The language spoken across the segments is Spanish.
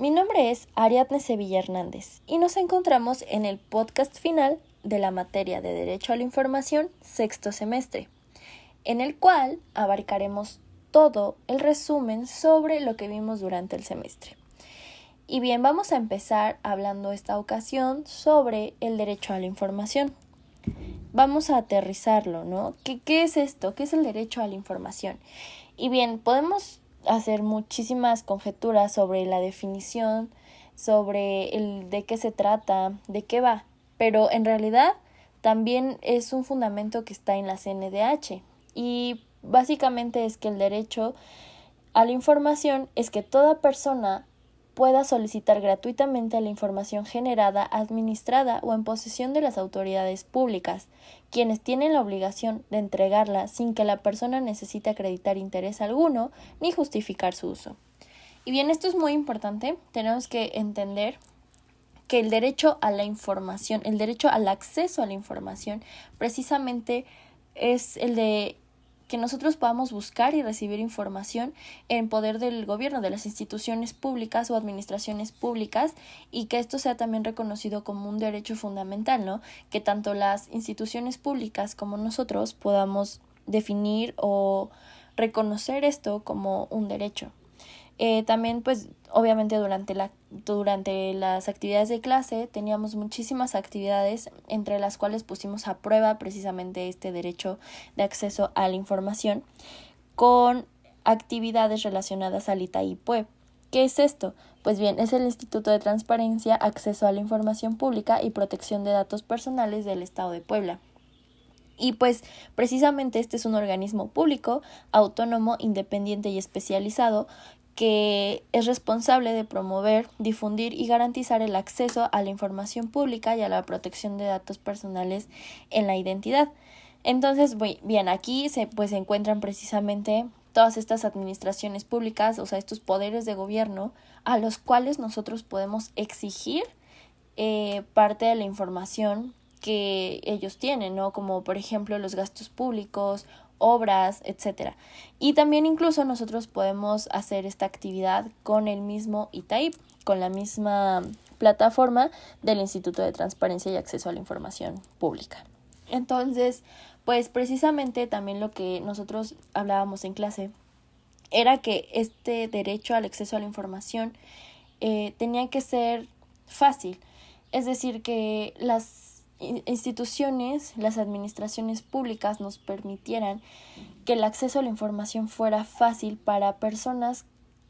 mi nombre es Ariadne Sevilla Hernández y nos encontramos en el podcast final de la materia de Derecho a la Información, sexto semestre, en el cual abarcaremos todo el resumen sobre lo que vimos durante el semestre. Y bien, vamos a empezar hablando esta ocasión sobre el derecho a la información. Vamos a aterrizarlo, ¿no? ¿Qué es esto? ¿Qué es el derecho a la información? Y bien, podemos hacer muchísimas conjeturas sobre la definición, sobre de qué se trata, de qué va, pero en realidad también es un fundamento que está en la CNDH y básicamente es que el derecho a la información es que toda persona pueda solicitar gratuitamente la información generada, administrada o en posesión de las autoridades públicas, quienes tienen la obligación de entregarla sin que la persona necesite acreditar interés alguno ni justificar su uso. Y bien, esto es muy importante, tenemos que entender que el derecho a la información, el derecho al acceso a la información, precisamente es el de que nosotros podamos buscar y recibir información en poder del gobierno, de las instituciones públicas o administraciones públicas, y que esto sea también reconocido como un derecho fundamental, ¿no? Que tanto las instituciones públicas como nosotros podamos definir o reconocer esto como un derecho. También, pues, obviamente durante las actividades de clase teníamos muchísimas actividades entre las cuales pusimos a prueba precisamente este derecho de acceso a la información con actividades relacionadas al ITAIPUE. ¿Qué es esto? Pues bien, es el Instituto de Transparencia, Acceso a la Información Pública y Protección de Datos Personales del Estado de Puebla. Y pues precisamente este es un organismo público, autónomo, independiente y especializado que es responsable de promover, difundir y garantizar el acceso a la información pública y a la protección de datos personales en la identidad. Entonces, bien, aquí se encuentran precisamente todas estas administraciones públicas, o sea, estos poderes de gobierno a los cuales nosotros podemos exigir parte de la información que ellos tienen, ¿no? Como por ejemplo los gastos públicos, obras, etcétera. Y también incluso nosotros podemos hacer esta actividad con el mismo ITAIP, con la misma plataforma del Instituto de Transparencia y Acceso a la Información Pública. Entonces, pues precisamente también lo que nosotros hablábamos en clase era que este derecho al acceso a la información tenía que ser fácil. Es decir, que las instituciones, las administraciones públicas nos permitieran que el acceso a la información fuera fácil para personas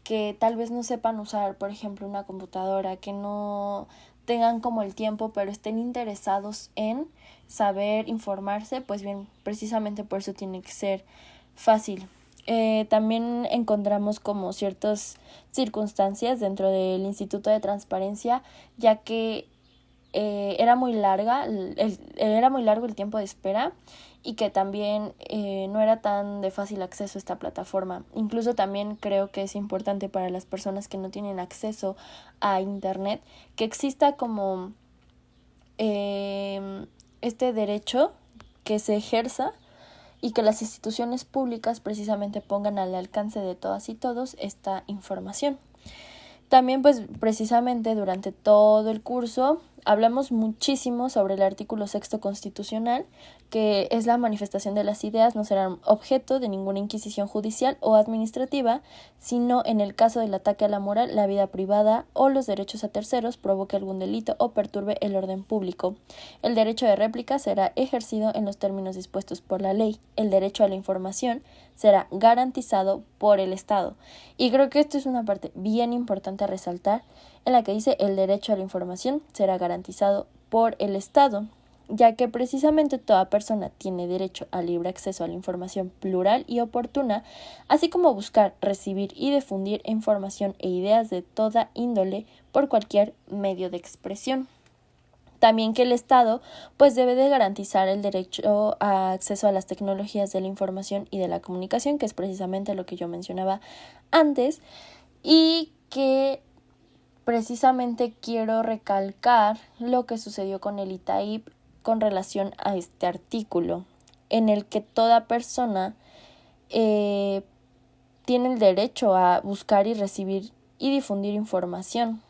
que tal vez no sepan usar, por ejemplo, una computadora, que no tengan como el tiempo, pero estén interesados en saber informarse, pues bien, precisamente por eso tiene que ser fácil. También encontramos como ciertas circunstancias dentro del Instituto de Transparencia, ya que era muy largo el tiempo de espera y que también no era tan de fácil acceso a esta plataforma. Incluso también creo que es importante para las personas que no tienen acceso a internet que exista como este derecho que se ejerza y que las instituciones públicas precisamente pongan al alcance de todas y todos esta información. También pues precisamente durante todo el curso hablamos muchísimo sobre el artículo 6º constitucional, que es la manifestación de las ideas no serán objeto de ninguna inquisición judicial o administrativa, sino en el caso del ataque a la moral, la vida privada o los derechos a terceros provoque algún delito o perturbe el orden público. El derecho de réplica será ejercido en los términos dispuestos por la ley. El derecho a la información será garantizado por el Estado. Y creo que esto es una parte bien importante a resaltar, en la que dice el derecho a la información será garantizado por el Estado, ya que precisamente toda persona tiene derecho al libre acceso a la información plural y oportuna, así como buscar, recibir y difundir información e ideas de toda índole por cualquier medio de expresión. También que el Estado pues debe de garantizar el derecho a acceso a las tecnologías de la información y de la comunicación, que es precisamente lo que yo mencionaba antes, y que precisamente quiero recalcar lo que sucedió con el ITAIP con relación a este artículo, en el que toda persona tiene el derecho a buscar y recibir y difundir información.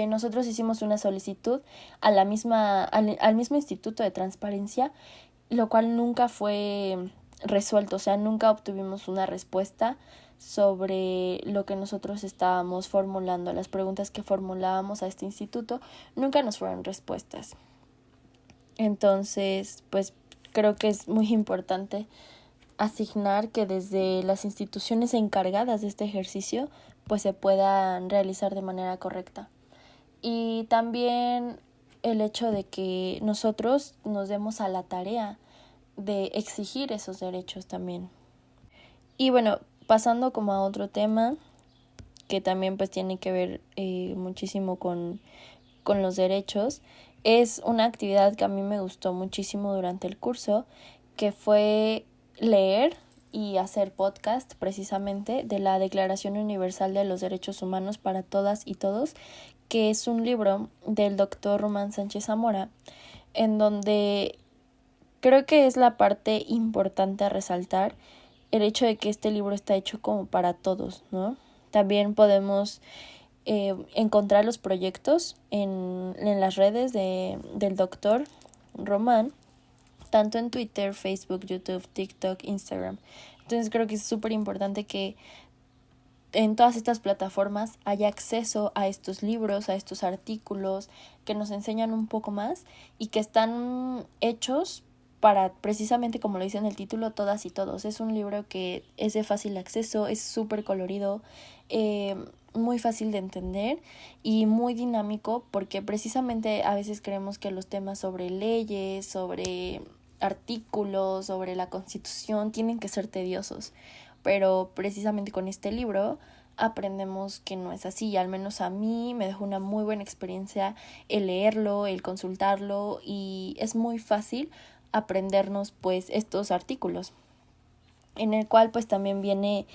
Nosotros hicimos una solicitud a la al mismo Instituto de Transparencia, lo cual nunca fue resuelto, o sea, nunca obtuvimos una respuesta sobre lo que nosotros estábamos formulando, las preguntas que formulábamos a este instituto, nunca nos fueron respuestas. Entonces, pues creo que es muy importante asignar que desde las instituciones encargadas de este ejercicio, pues se puedan realizar de manera correcta. Y también el hecho de que nosotros nos demos a la tarea de exigir esos derechos también. Y bueno, pasando como a otro tema que también pues tiene que ver muchísimo con los derechos, es una actividad que a mí me gustó muchísimo durante el curso, que fue leer y hacer podcast precisamente de la Declaración Universal de los Derechos Humanos para Todas y Todos, que es un libro del doctor Román Sánchez Zamora, en donde creo que es la parte importante a resaltar el hecho de que este libro está hecho como para todos, ¿no? También podemos encontrar los proyectos en las redes del doctor Román, tanto en Twitter, Facebook, YouTube, TikTok, Instagram. Entonces creo que es súper importante que en todas estas plataformas haya acceso a estos libros, a estos artículos que nos enseñan un poco más y que están hechos para precisamente, como lo dice en el título, todas y todos. Es un libro que es de fácil acceso, es súper colorido, muy fácil de entender y muy dinámico, porque precisamente a veces creemos que los temas sobre leyes, sobre artículos, sobre la Constitución tienen que ser tediosos, pero precisamente con este libro aprendemos que no es así, y al menos a mí me dejó una muy buena experiencia el leerlo, el consultarlo, y es muy fácil aprendernos pues estos artículos, en el cual pues también viene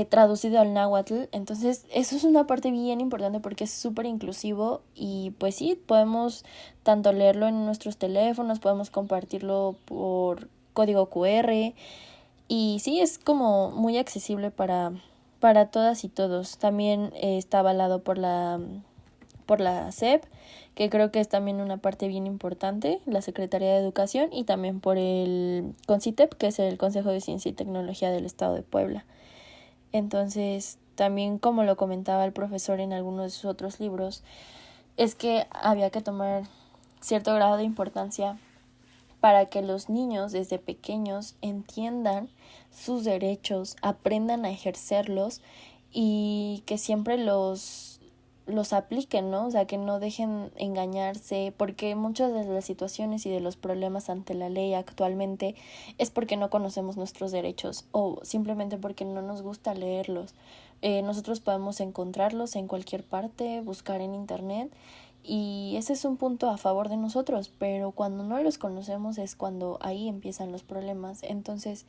traducido al náhuatl. Entonces eso es una parte bien importante porque es súper inclusivo y pues sí, podemos tanto leerlo en nuestros teléfonos, podemos compartirlo por código QR y sí, es como muy accesible para todas y todos. También está avalado por la SEP, que creo que es también una parte bien importante, la Secretaría de Educación, y también por el CONCITEP, que es el Consejo de Ciencia y Tecnología del Estado de Puebla. Entonces, también como lo comentaba el profesor en algunos de sus otros libros, es que había que tomar cierto grado de importancia para que los niños desde pequeños entiendan sus derechos, aprendan a ejercerlos y que siempre los apliquen, ¿no? O sea, que no dejen engañarse, porque muchas de las situaciones y de los problemas ante la ley actualmente es porque no conocemos nuestros derechos o simplemente porque no nos gusta leerlos. Nosotros podemos encontrarlos en cualquier parte, buscar en internet, y ese es un punto a favor de nosotros, pero cuando no los conocemos es cuando ahí empiezan los problemas. Entonces,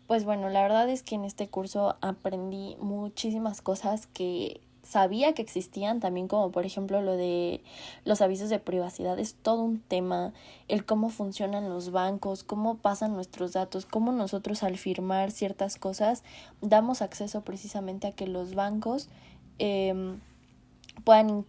pues bueno, la verdad es que en este curso aprendí muchísimas cosas que sabía que existían, también como por ejemplo lo de los avisos de privacidad, es todo un tema, el cómo funcionan los bancos, cómo pasan nuestros datos, cómo nosotros al firmar ciertas cosas damos acceso precisamente a que los bancos puedan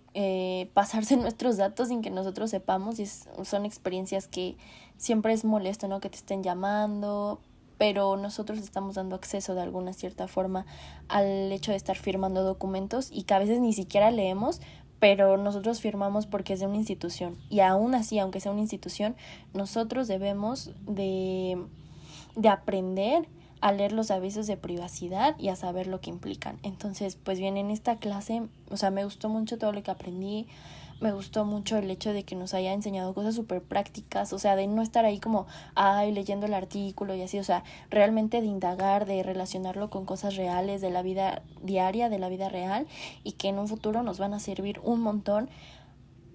pasarse nuestros datos sin que nosotros sepamos, y son experiencias que siempre es molesto, ¿no? Que te estén llamando, pero nosotros estamos dando acceso de alguna cierta forma al hecho de estar firmando documentos y que a veces ni siquiera leemos, pero nosotros firmamos porque es de una institución, y aún así, aunque sea una institución, nosotros debemos de aprender a leer los avisos de privacidad y a saber lo que implican. Entonces, pues bien, en esta clase, o sea, me gustó mucho todo lo que aprendí, me gustó mucho el hecho de que nos haya enseñado cosas súper prácticas, o sea, de no estar ahí como, leyendo el artículo y así, o sea, realmente de indagar, de relacionarlo con cosas reales de la vida diaria, de la vida real, y que en un futuro nos van a servir un montón,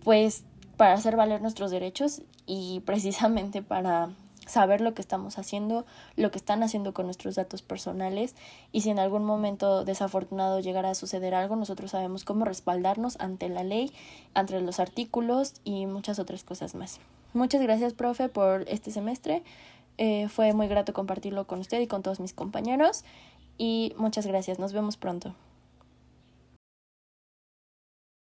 pues, para hacer valer nuestros derechos y precisamente para saber lo que estamos haciendo, lo que están haciendo con nuestros datos personales, y si en algún momento desafortunado llegara a suceder algo, nosotros sabemos cómo respaldarnos ante la ley, ante los artículos y muchas otras cosas más. Muchas gracias, profe, por este semestre. Fue muy grato compartirlo con usted y con todos mis compañeros, y muchas gracias. Nos vemos pronto.